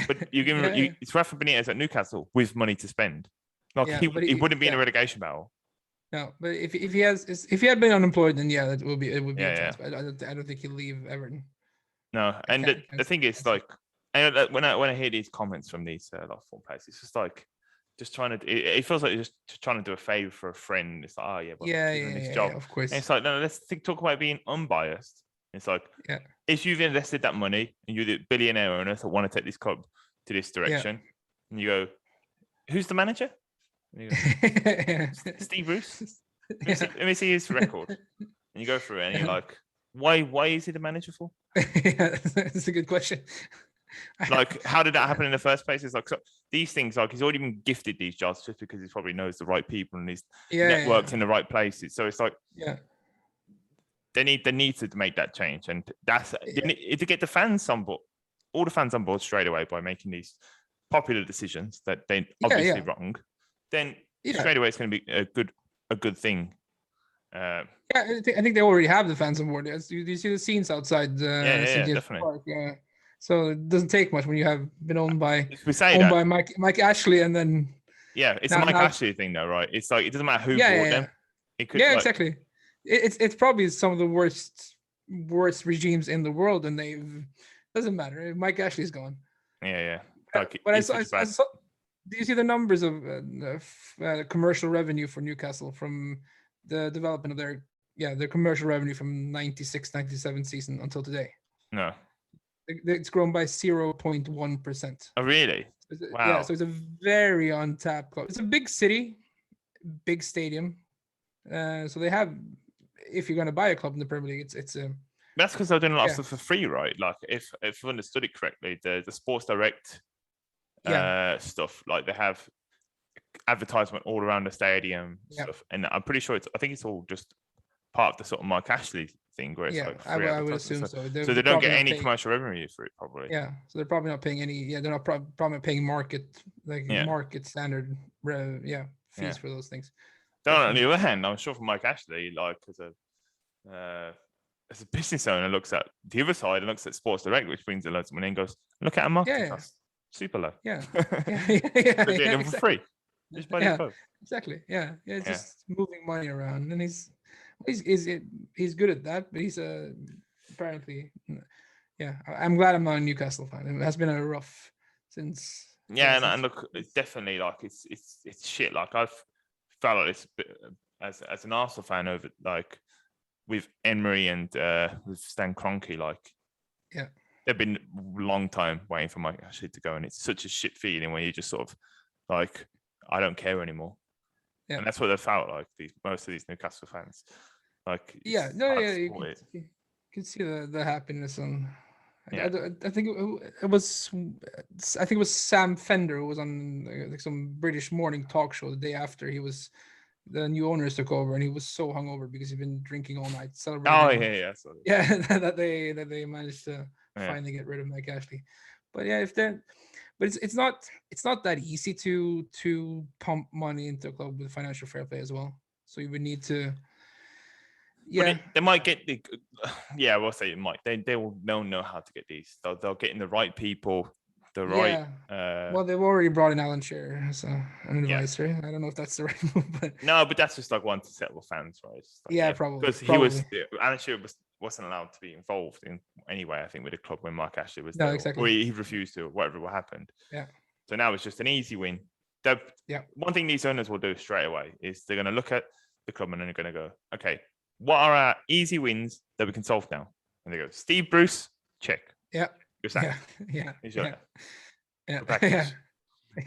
But you give him, it's Rafa Benitez at Newcastle with money to spend. Like he wouldn't be in a relegation battle. No, but if he had been unemployed, then it would be a chance. But I don't think he'll leave Everton. No, and the thing is, like, and when I hear these comments from these form players, it's just like just trying to. It feels like you're just trying to do a favor for a friend. It's like, job. Of course. And it's like, no, let's talk about being unbiased. It's like, if you've invested that money and you're the billionaire owner that want to take this club to this direction, and you go, who's the manager? And you go, Steve Bruce. Let me see his record. And you go through it, and you're like, why is he the manager for? That's a good question. Like, how did that happen in the first place? It's like, so these things, like, he's already been gifted these jobs just because he probably knows the right people and he's networked in the right places. So it's like, they need to make that change, and that's to get the fans on board, all the fans on board straight away by making these popular decisions that they obviously wrong. Then straight away it's going to be a good thing. I think they already have the fans on board. Do you see the scenes outside St. James Park? So it doesn't take much when you have been owned by Mike Ashley, and then it's a Mike Ashley thing though, right? It's like it doesn't matter who bought them. It could, exactly. It's probably some of the worst regimes in the world, and doesn't matter. Mike Ashley's gone. Like, but I saw. Do you see the numbers of commercial revenue for Newcastle from the development of their commercial revenue from 96-97 season until today? No. It's grown by 0.1%. Oh, really? Wow. Yeah, so it's a very untapped club. It's a big city, big stadium. So they have, if you're going to buy a club in the Premier League, it's that's because they're doing a lot of stuff for free, right? Like, if I understood it correctly, the Sports Direct stuff, like they have advertisement all around the stadium stuff, and I'm pretty sure I think it's all just part of the sort of Mike Ashley thing where it's like free I would assume so. So they don't get any commercial revenue for it, probably. Yeah, so they're probably not paying any. They're not probably not paying market standard fees for those things. On the other hand, I'm sure for Mike Ashley, like as a business owner, looks at the other side and looks at Sports Direct, which brings a lot of money, and goes, look at our marketing costs, super low. Yeah, them for free. Just buy the club. Exactly. Yeah. It's just moving money around, and he's good at that. But he's apparently, I'm glad I'm not a Newcastle fan. It has been a rough since. Yeah, and look, it's definitely like it's shit. Like I've felt like this as an Arsenal fan over like with Emery and with Stan Kroenke, like they've been a long time waiting for Mike Ashley to go, and it's such a shit feeling when you just sort of like, I don't care anymore. Yeah. And that's what they felt like, most of these Newcastle fans. Like, you can see the happiness on. I think it was Sam Fender who was on like some British morning talk show the day after the new owners took over, and he was so hungover because he'd been drinking all night celebrating. That they managed to finally get rid of Mike Ashley. But it's not that easy to pump money into a club with financial fair play as well. So you would need to. Yeah, they might get the. Yeah, we'll say it might. They'll know how to get these. They'll get in the right people. Right. Well, they've already brought in Alan Shearer as an advisor. I don't know if that's the right move, but no, but that's just like one to settle fans, right? Like, probably because Alan Shearer wasn't allowed to be involved in anyway. I think with the club when Mark Ashley was there, exactly. Or he refused to, or whatever happened. Yeah. So now it's just an easy win. One thing these owners will do straight away is they're going to look at the club and then they're going to go, okay, what are our easy wins that we can solve now? And they go, Steve Bruce, check. Yeah. Yeah.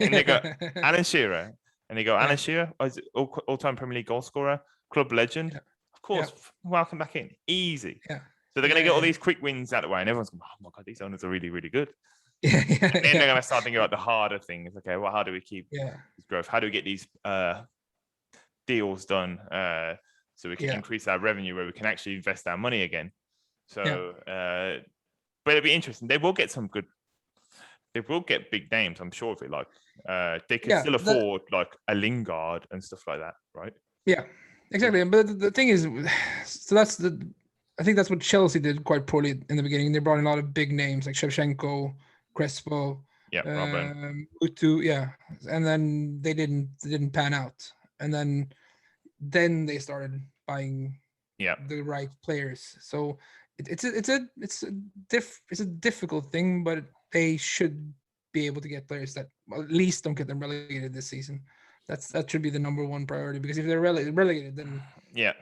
And they go, Alan Shearer. And they go, Alan Shearer, all-time Premier League goal scorer, club legend. Yeah. Of course, welcome back in. Easy. Yeah. So they're going to get all these quick wins out of the way, and everyone's going, oh my God, these owners are really, really good. And then they're going to start thinking about the harder things. Okay, well, how do we keep this growth? How do we get these deals done so we can increase our revenue where we can actually invest our money again? So, but it'll be interesting. They will get big names, I'm sure of it. Like they can still afford like a Lingard and stuff like that, right? Yeah, exactly. But the thing is, so I think that's what Chelsea did quite poorly in the beginning. They brought in a lot of big names like Shevchenko, Crespo, Yeah, Robin. Mutu, yeah, and then they didn't pan out. And then they started buying Yeah. the right players. So it's a difficult thing, but they should be able to get players that at least don't get them relegated this season. That should be the number one priority, because if they're relegated, then Yeah.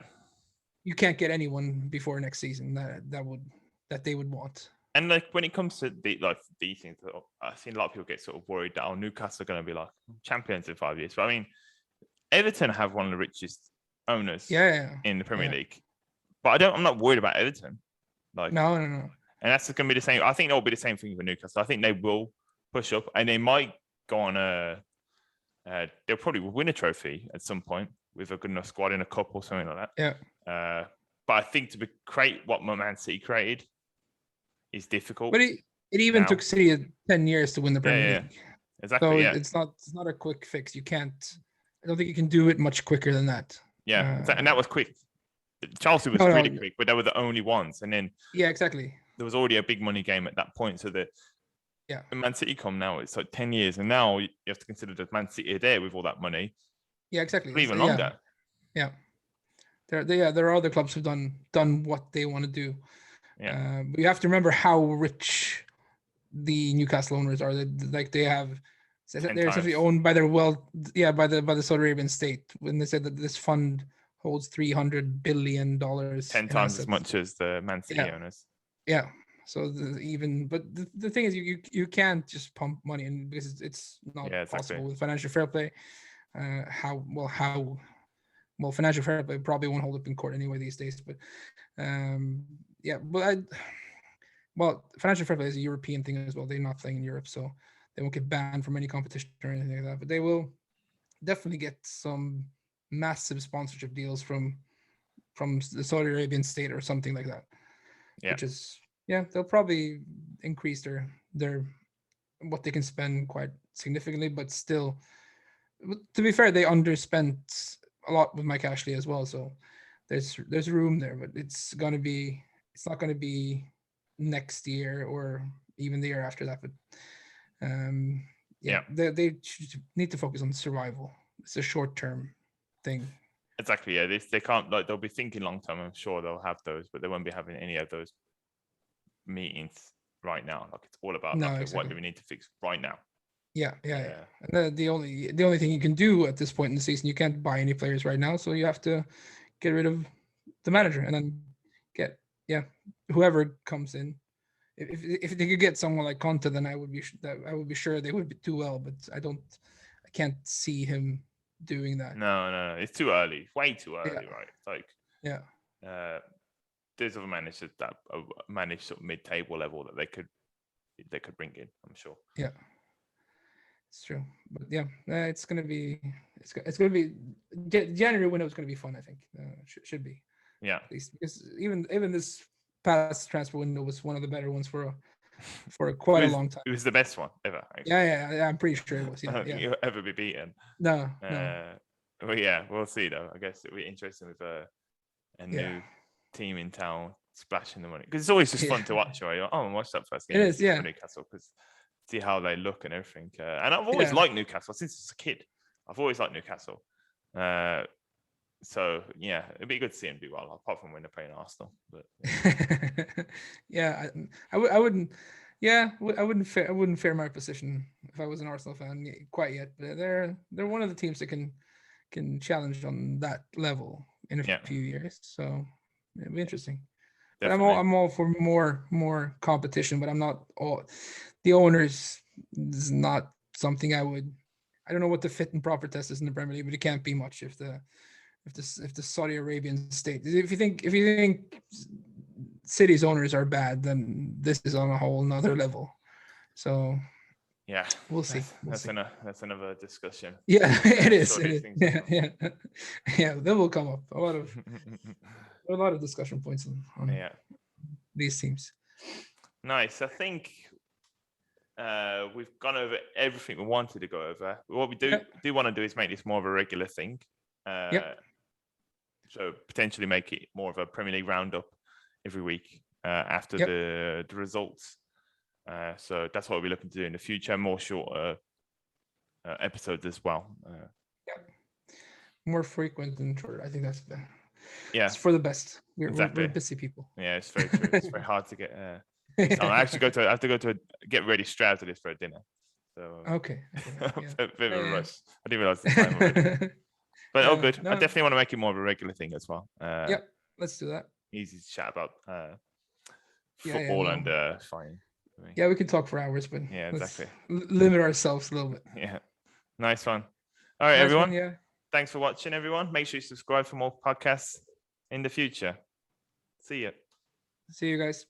you can't get anyone before next season that they would want. And like when it comes to these things, I've seen a lot of people get sort of worried that Newcastle are going to be like champions in 5 years. But I mean, Everton have one of the richest owners in the Premier League. But I'm not worried about Everton. Like No. And that's going to be the same. I think that will be the same thing for Newcastle. I think they will push up, and they might go on they'll probably win a trophy at some point with a good enough squad in a cup or something like that. Yeah. But I think to create what Man City created is difficult. But it even took City 10 years to win the Premier League. Exactly. So it's not a quick fix. You can't. I don't think you can do it much quicker than that. Yeah, and that was quick. Chelsea was really quick, but they were the only ones. And then exactly. There was already a big money game at that point. So when Man City come now, it's like 10 years, and now you have to consider that Man City are there with all that money. Yeah, exactly. Even longer. Yeah. There are other clubs who've done what they want to do. Yeah. But you have to remember how rich the Newcastle owners are. They have. They're essentially owned by their by the Saudi Arabian state. When they said that this fund holds $300 billion, 10 times as much as the Man City owners. Yeah. So the thing is, you can't just pump money in, because it's not possible with financial fair play. Financial fair play probably won't hold up in court anyway these days. But financial fair play is a European thing as well. They're not playing in Europe, so they won't get banned from any competition or anything like that. But they will definitely get some massive sponsorship deals from the Saudi Arabian state or something like that. Yeah. Which is they'll probably increase their what they can spend quite significantly, but still, to be fair, they underspent a lot with Mike Ashley as well. So there's room there, but it's not going to be next year or even the year after that. But they need to focus on survival. It's a short-term thing. Exactly. Yeah, they can't, they'll be thinking long term. I'm sure they'll have those, but they won't be having any of those meetings right now. Like, it's all about what do we need to fix right now. Yeah. And the only thing you can do at this point in the season, you can't buy any players right now, so you have to get rid of the manager and then get whoever comes in. If they could get someone like Conte, then I would be sure they would do well. But I can't see him doing that. No, it's too early, way too early, right? Like there's other managers that manage sort of mid-table level that they could bring in, I'm sure. Yeah, it's true. But it's gonna be January window is gonna be fun. I think should be. Yeah. At least, because even this past transfer window was one of the better ones for quite a long time. It was the best one ever. Actually. Yeah, I'm pretty sure it was. I don't think you'll ever be beaten. No. Well, we'll see though. I guess it'll be interesting with a new team in town splashing the money, because it's always just fun to watch. Right? Watch that first game. It is, Newcastle, because see how they look and everything. And I've always liked Newcastle since I was a kid. I've always liked Newcastle. So it'd be good to see him do well, apart from when they're playing Arsenal. But I wouldn't. Yeah, I wouldn't fear my position if I was an Arsenal fan quite yet. But they're one of the teams that can challenge on that level in a few years. So it'll be interesting. But I'm all for more competition, but I'm not all. The owners is not something I don't know what the fit and proper test is in the Premier League, but it can't be much if the Saudi Arabian state. If you think City's owners are bad, then this is on a whole nother level. So we'll see. That's another discussion. Yeah, it is. Yeah. That will come up a lot of discussion points on these teams. Nice. I think we've gone over everything we wanted to go over. What we do want to do is make this more of a regular thing. So potentially make it more of a Premier League roundup every week after the results. So that's what we're looking to do in the future. More shorter episodes as well. More frequent and shorter. I think that's it's for the best. Exactly. We're busy people. Yeah, it's very true. It's very hard to get. I actually have to go to get ready straight after this for a dinner. So okay. a bit of a rush. I didn't realize the time already. But all good. No. I definitely want to make it more of a regular thing as well. Let's do that. Easy to chat about football and fighting. Yeah, we can talk for hours, but exactly. Limit ourselves a little bit. Yeah, nice one. All right, everyone. Yeah. Thanks for watching, everyone. Make sure you subscribe for more podcasts in the future. See you. See you guys.